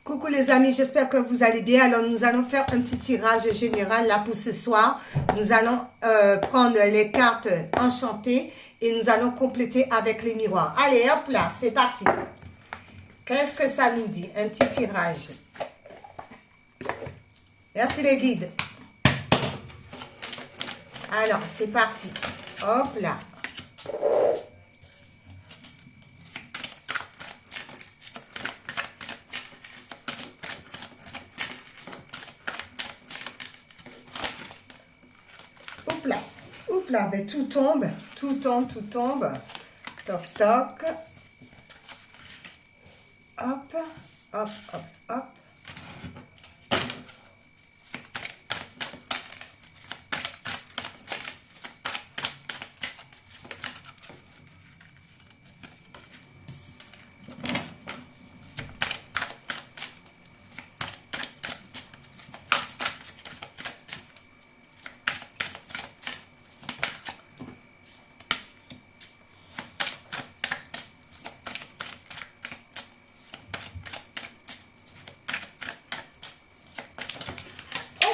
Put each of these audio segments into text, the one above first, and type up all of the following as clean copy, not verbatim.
Coucou les amis, j'espère que vous allez bien. Alors nous allons faire un petit tirage général là pour ce soir. Nous allons prendre les cartes enchantées et nous allons compléter avec les miroirs. Allez hop là, c'est parti. Qu'est-ce que ça nous dit? Un petit tirage. Merci les guides. Alors c'est parti. Hop là. Oups là, ben tout tombe, tout tombe. Toc, toc. Hop, hop, hop, hop.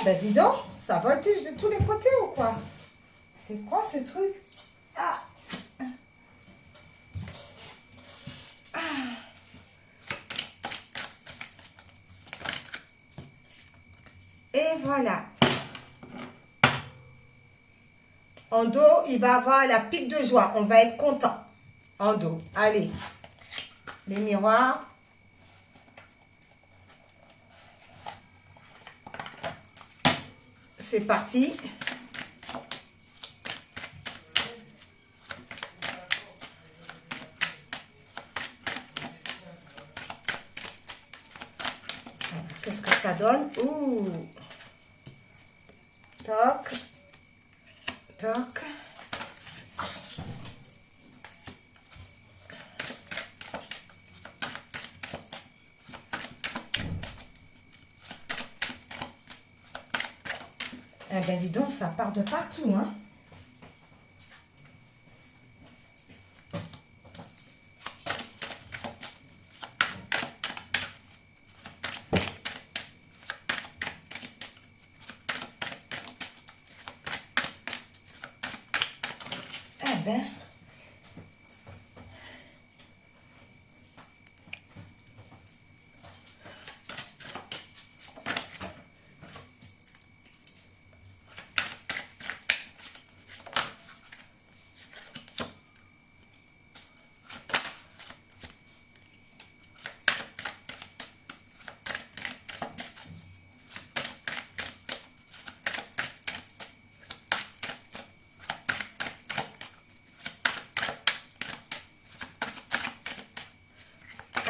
Ben dis donc, ça voltige de tous les côtés ou quoi? C'est quoi ce truc? Ah. Ah. Et voilà. En dos, il va avoir la pique de joie. On va être content. En dos. Allez. Les miroirs. C'est parti. Qu'est-ce que ça donne? Ouh. Toc. Toc. Eh bien, dis donc, ça part de partout, hein. Eh bien.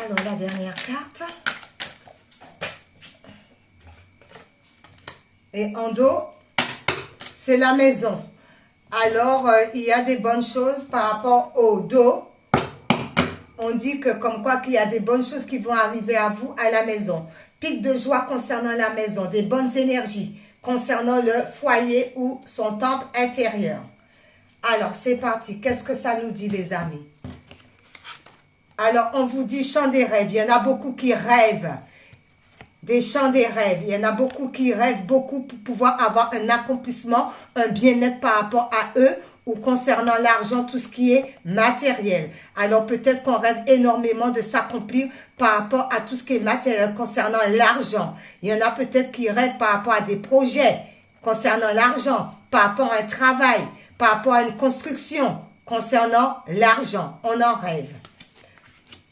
Alors, la dernière carte. Et en dos, c'est la maison. Alors, il y a des bonnes choses par rapport au dos. On dit que comme quoi qu'il y a des bonnes choses qui vont arriver à vous à la maison. Pic de joie concernant la maison. Des bonnes énergies concernant le foyer ou son temple intérieur. Alors, c'est parti. Qu'est-ce que ça nous dit, les amis? Alors, on vous dit chant des rêves. Il y en a beaucoup qui rêvent des chants des rêves. Il y en a beaucoup qui rêvent beaucoup pour pouvoir avoir un accomplissement, un bien-être par rapport à eux ou concernant l'argent, tout ce qui est matériel. Alors, peut-être qu'on rêve énormément de s'accomplir par rapport à tout ce qui est matériel concernant l'argent. Il y en a peut-être qui rêvent par rapport à des projets concernant l'argent, par rapport à un travail, par rapport à une construction concernant l'argent. On en rêve.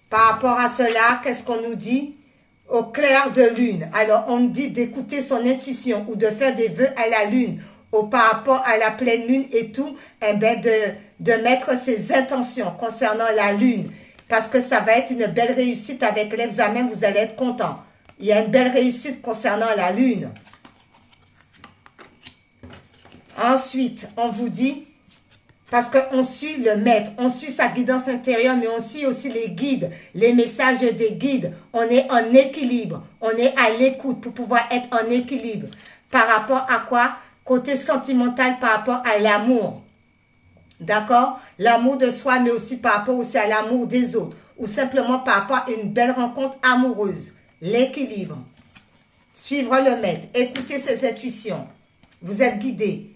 Par rapport à cela, qu'est-ce qu'on nous dit? Au clair de lune. Alors, on dit d'écouter son intuition ou de faire des vœux à la lune ou par rapport à la pleine lune et tout, eh bien, de mettre ses intentions concernant la lune parce que ça va être une belle réussite avec l'examen, vous allez être content. Il y a une belle réussite concernant la lune. Ensuite, on vous dit parce qu'on suit le maître, on suit sa guidance intérieure, mais on suit aussi les guides, les messages des guides. On est en équilibre, on est à l'écoute pour pouvoir être en équilibre. Par rapport à quoi? Côté sentimental, par rapport à l'amour. D'accord? L'amour de soi, mais aussi par rapport aussi à l'amour des autres. Ou simplement par rapport à une belle rencontre amoureuse. l'équilibre. Suivre le maître, écouter ses intuitions. Vous êtes guidé.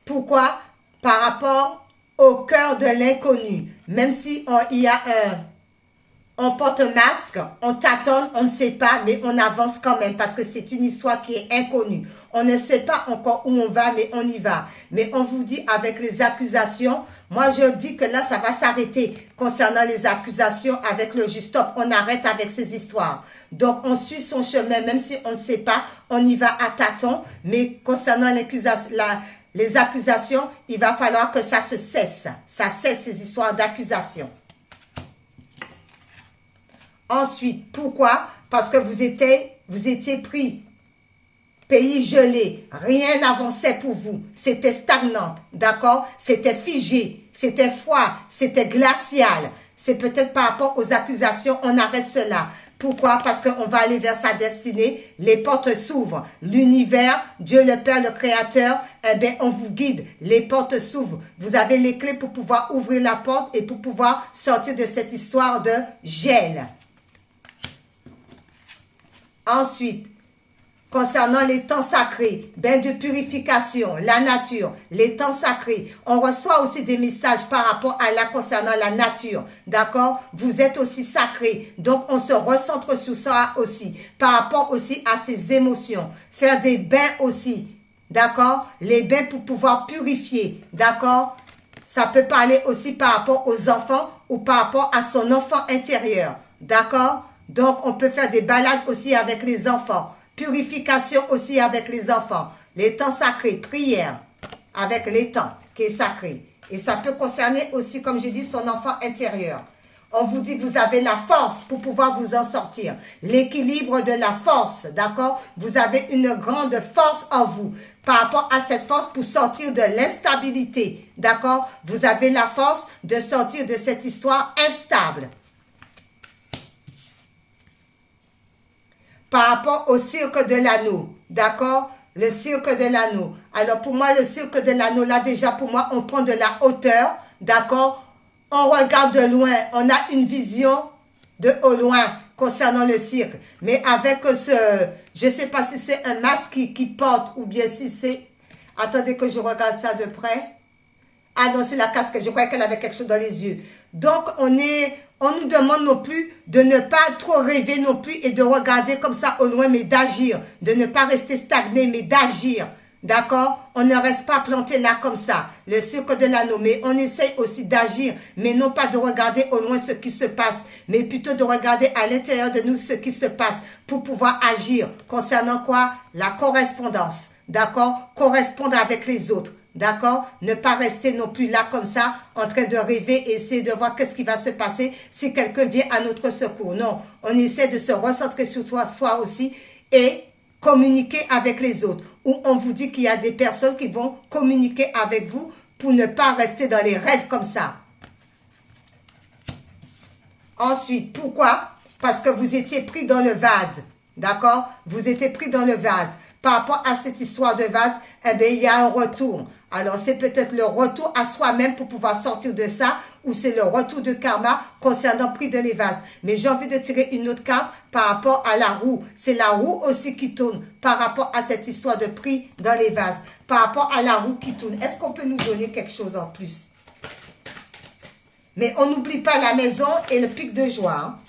Pourquoi? Par rapport au cœur de l'inconnu. Même si il y a on porte un masque, on tâtonne, on ne sait pas, mais on avance quand même parce que c'est une histoire qui est inconnue. On ne sait pas encore où on va, mais on y va. Mais on vous dit avec les accusations, moi je dis que là ça va s'arrêter concernant les accusations avec le juste stop. On arrête avec ces histoires. Donc on suit son chemin, même si on ne sait pas, on y va à tâtons. Mais concernant les accusations, il va falloir que ça se cesse. Ça cesse ces histoires d'accusations. Ensuite, pourquoi? Parce que vous étiez pris, pays gelé, rien n'avançait pour vous, c'était stagnant, d'accord? C'était figé, c'était froid, c'était glacial. C'est peut-être par rapport aux accusations, on arrête cela. Pourquoi? Parce qu'on va aller vers sa destinée, les portes s'ouvrent. L'univers, Dieu le Père, le Créateur, eh bien, on vous guide, les portes s'ouvrent. Vous avez les clés pour pouvoir ouvrir la porte et pour pouvoir sortir de cette histoire de gel. Ensuite, concernant les temps sacrés, bain de purification, la nature, les temps sacrés, on reçoit aussi des messages par rapport à là concernant la nature, d'accord? Vous êtes aussi sacré, donc on se recentre sur ça aussi, par rapport aussi à ses émotions, faire des bains aussi, d'accord? Les bains pour pouvoir purifier, d'accord? Ça peut parler aussi par rapport aux enfants ou par rapport à son enfant intérieur, d'accord? Donc, on peut faire des balades aussi avec les enfants. Purification aussi avec les enfants. Les temps sacrés, prière avec les temps qui est sacré. Et ça peut concerner aussi, comme j'ai dit, son enfant intérieur. On vous dit que vous avez la force pour pouvoir vous en sortir. L'équilibre de la force, d'accord? Vous avez une grande force en vous. Par rapport à cette force pour sortir de l'instabilité, d'accord? Vous avez la force de sortir de cette histoire instable. Par rapport au cirque de l'anneau, d'accord? Le cirque de l'anneau. Alors pour moi, le cirque de l'anneau, là déjà pour moi, on prend de la hauteur, d'accord? On regarde de loin, on a une vision de au loin concernant le cirque. Mais avec je ne sais pas si c'est un masque qui porte ou bien si c'est... Attendez que je regarde ça de près. Ah non, c'est la casquette, je croyais qu'elle avait quelque chose dans les yeux. Donc on nous demande non plus de ne pas trop rêver non plus et de regarder comme ça au loin, mais d'agir. De ne pas rester stagné, mais d'agir. D'accord? On ne reste pas planté là comme ça. Le cirque de l'anneau. Mais on essaye aussi d'agir, mais non pas de regarder au loin ce qui se passe, mais plutôt de regarder à l'intérieur de nous ce qui se passe pour pouvoir agir. Concernant quoi? La correspondance. D'accord? Correspondre avec les autres. D'accord? Ne pas rester non plus là comme ça, en train de rêver et essayer de voir qu'est-ce qui va se passer si quelqu'un vient à notre secours. Non, on essaie de se recentrer sur soi aussi et communiquer avec les autres. Ou on vous dit qu'il y a des personnes qui vont communiquer avec vous pour ne pas rester dans les rêves comme ça. Ensuite, pourquoi? Parce que vous étiez pris dans le vase. D'accord? Vous étiez pris dans le vase. Par rapport à cette histoire de vase, eh bien, il y a un retour. Alors, c'est peut-être le retour à soi-même pour pouvoir sortir de ça, ou c'est le retour de karma concernant prix de les vases. Mais j'ai envie de tirer une autre carte par rapport à la roue. C'est la roue aussi qui tourne par rapport à cette histoire de prix dans les vases. Par rapport à la roue qui tourne. Est-ce qu'on peut nous donner quelque chose en plus? Mais on n'oublie pas la maison et le pic de joie. Hein?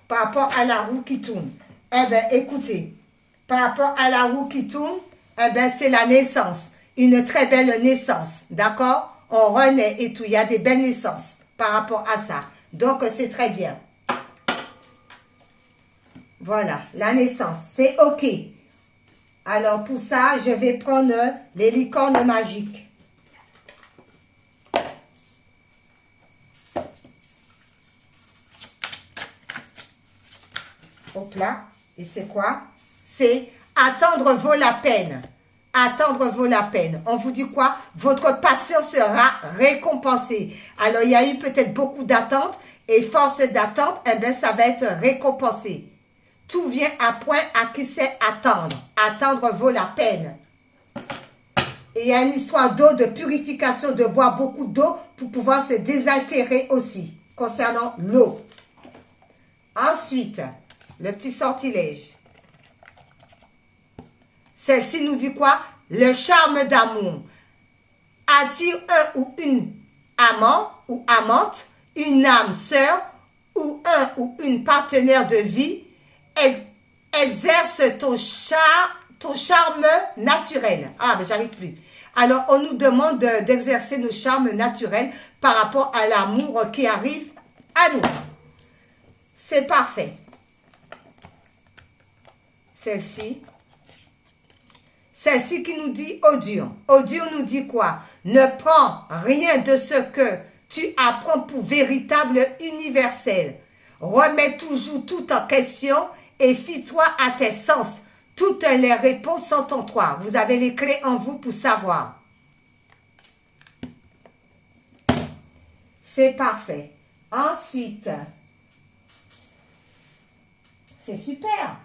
Par rapport à la roue qui tourne. Eh bien, écoutez, par rapport à la roue qui tourne, eh bien, c'est la naissance. Une très belle naissance, d'accord? On renaît et tout, il y a des belles naissances par rapport à ça. Donc, c'est très bien. Voilà, la naissance, c'est OK. Alors, pour ça, je vais prendre les licornes magiques. Hop là. Et c'est quoi? C'est attendre vaut la peine. Attendre vaut la peine. On vous dit quoi? Votre patience sera récompensée. Alors, il y a eu peut-être beaucoup d'attentes et force d'attente, eh bien, ça va être récompensé. Tout vient à point à qui sait attendre. Attendre vaut la peine. Et il y a une histoire d'eau, de purification, de boire beaucoup d'eau pour pouvoir se désaltérer aussi. concernant l'eau. Ensuite, le petit sortilège. Celle-ci nous dit quoi? Le charme d'amour attire un ou une amant ou amante, une âme sœur ou un ou une partenaire de vie. Exerce ton charme naturel. Ah, mais j'arrive plus. Alors, on nous demande d'exercer nos charmes naturels par rapport à l'amour qui arrive à nous. C'est parfait. Celle-ci. Celle-ci qui nous dit Odure. Odure nous dit quoi? Ne prends rien de ce que tu apprends pour véritable universel. Remets toujours tout en question et fie-toi à tes sens. Toutes les réponses sont en toi. Vous avez les clés en vous pour savoir. C'est parfait. Ensuite, c'est super.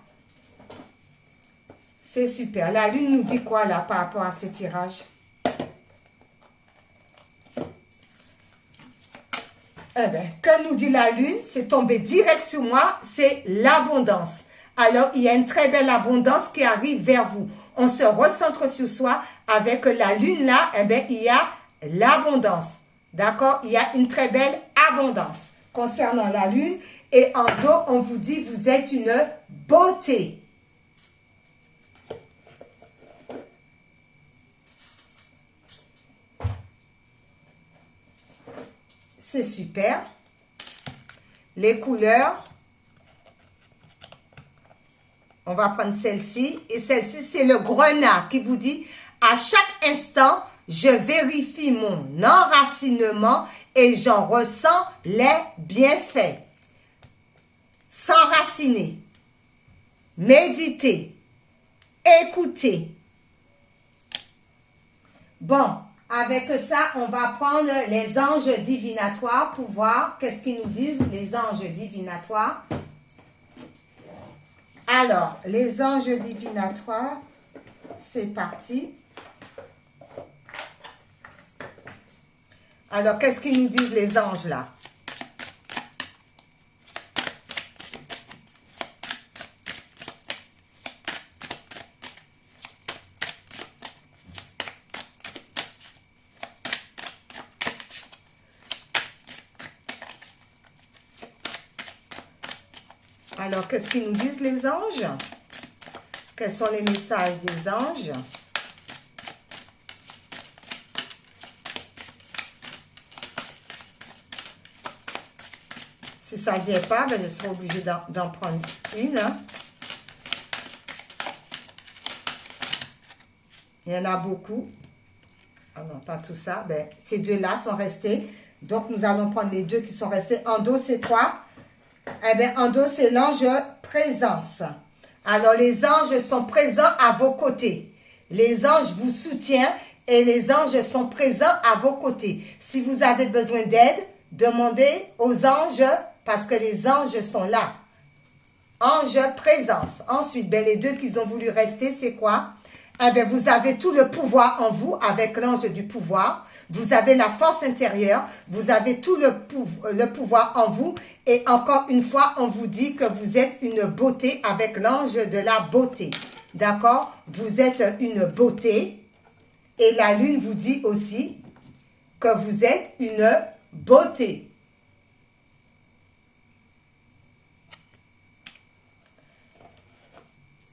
C'est super. La lune nous dit quoi là par rapport à ce tirage? Eh bien, que nous dit la lune? C'est tombé direct sur moi, c'est l'abondance. Alors, il y a une très belle abondance qui arrive vers vous. On se recentre sur soi avec la lune là, eh bien, il y a l'abondance. D'accord? Il y a une très belle abondance concernant la lune. Et en dos, on vous dit, vous êtes une beauté. C'est super. Les couleurs. On va prendre celle-ci. Et celle-ci, c'est le grenat qui vous dit, à chaque instant, je vérifie mon enracinement et j'en ressens les bienfaits. S'enraciner, méditer, écouter. Bon, avec ça, on va prendre les anges divinatoires pour voir qu'est-ce qu'ils nous disent, les anges divinatoires. Alors, les anges divinatoires, c'est parti. Alors, qu'est-ce qu'ils nous disent les anges là? Alors, qu'est-ce qu'ils nous disent les anges? Quels sont les messages des anges? Si ça ne vient pas, ben, je serai obligée d'en prendre une. Hein. Il y en a beaucoup. Ah non, pas tout ça. Ben, ces deux-là sont restés. Donc, nous allons prendre les deux qui sont restés. En dos, c'est quoi? Eh bien, en dos, c'est l'ange présence. Alors, les anges sont présents à vos côtés. Les anges vous soutiennent et les anges sont présents à vos côtés. Si vous avez besoin d'aide, demandez aux anges parce que les anges sont là. Ange présence. Ensuite, ben, les deux qui ont voulu rester, c'est quoi? Eh bien, vous avez tout le pouvoir en vous avec l'ange du pouvoir. Vous avez la force intérieure. Vous avez tout le pouvoir en vous. Et encore une fois, on vous dit que vous êtes une beauté avec l'ange de la beauté. D'accord? Vous êtes une beauté. Et la lune vous dit aussi que vous êtes une beauté.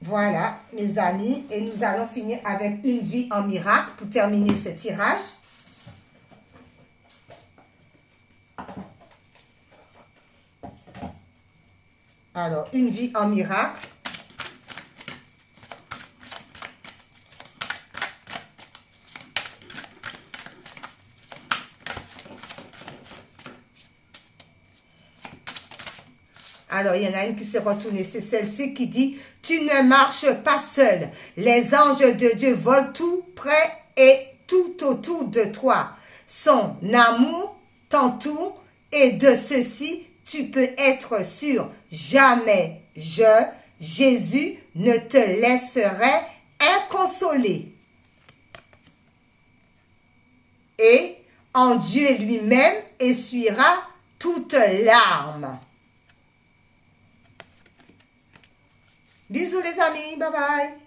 Voilà, mes amis. Et nous allons finir avec une vie en miracle pour terminer ce tirage. Alors, une vie en miracle. Alors, il y en a une qui s'est retournée. C'est celle-ci qui dit, « Tu ne marches pas seul. Les anges de Dieu volent tout près et tout autour de toi. Son amour t'entoure et de ceci, tu peux être sûr. Jamais Jésus, ne te laisserait inconsolé. Et en Dieu lui-même essuiera toute larme. Bisous les amis, bye bye.